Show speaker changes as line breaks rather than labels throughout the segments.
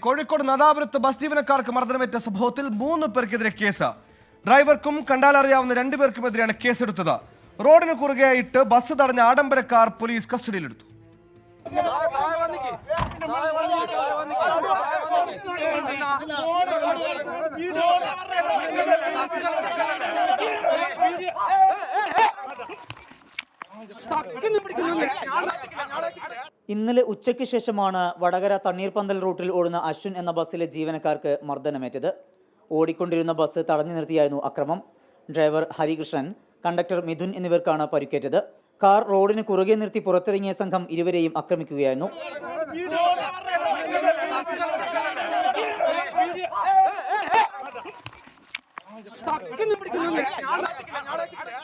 Kozhikode നാദാപുരത്ത് bus ജീവനക്കാർക്ക് മർദ്ദനമേറ്റ സംഭവത്തിൽ 3 പേർക്കെതിരെ കേസ്. ഡ്രൈവർക്കും കണ്ടാലറിയാവുന്ന 2 പേർക്കുമെതിരെയാണ് കേസെടുത്തത്. റോഡിന് കുറുകെയായിട്ട് ബസ് തടഞ്ഞ ആഡംബര കാർ പോലീസ് കസ്റ്റഡിയിലെടുത്തു.
ഇന്നലെ ഉച്ചയ്ക്ക് ശേഷമാണ് വടകര തണ്ണീർപന്തൽ റൂട്ടിൽ ഓടുന്ന അശ്വിൻ എന്ന ബസ്സിലെ ജീവനക്കാർക്ക് മർദ്ദനമേറ്റത്. ഓടിക്കൊണ്ടിരുന്ന ബസ് തടഞ്ഞു നിർത്തിയായിരുന്നു അക്രമം. ഡ്രൈവർ ഹരികൃഷ്ണൻ, കണ്ടക്ടർ മിഥുൻ എന്നിവർക്കാണ് പരിക്കേറ്റത്. കാർ റോഡിന് കുറുകെ നിർത്തി പുറത്തിറങ്ങിയ സംഘം ഇരുവരെയും ആക്രമിക്കുകയായിരുന്നു.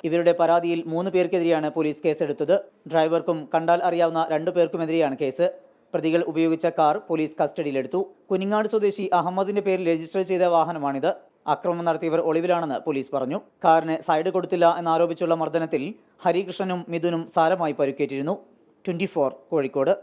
ഇവരുടെ പരാതിയിൽ 3 പേർക്കെതിരെയാണ് പോലീസ് കേസെടുത്തത്. ഡ്രൈവർക്കും കണ്ടാൽ അറിയാവുന്ന 2 പേർക്കുമെതിരെയാണ് കേസ്. പ്രതികൾ ഉപയോഗിച്ച കാർ പോലീസ് കസ്റ്റഡിയിലെടുത്തു. കുനിങ്ങാട് സ്വദേശി അഹമ്മദിന്റെ പേരിൽ രജിസ്റ്റർ ചെയ്ത വാഹനമാണിത്. അക്രമം നടത്തിയവർ ഒളിവിലാണെന്ന് പോലീസ് പറഞ്ഞു. കാറിന് സൈഡ് കൊടുത്തില്ല എന്നാരോപിച്ചുള്ള മർദ്ദനത്തിൽ ഹരികൃഷ്ണനും മിഥുനും സാരമായി പരിക്കേറ്റിരുന്നു. 24 കോഴിക്കോട്.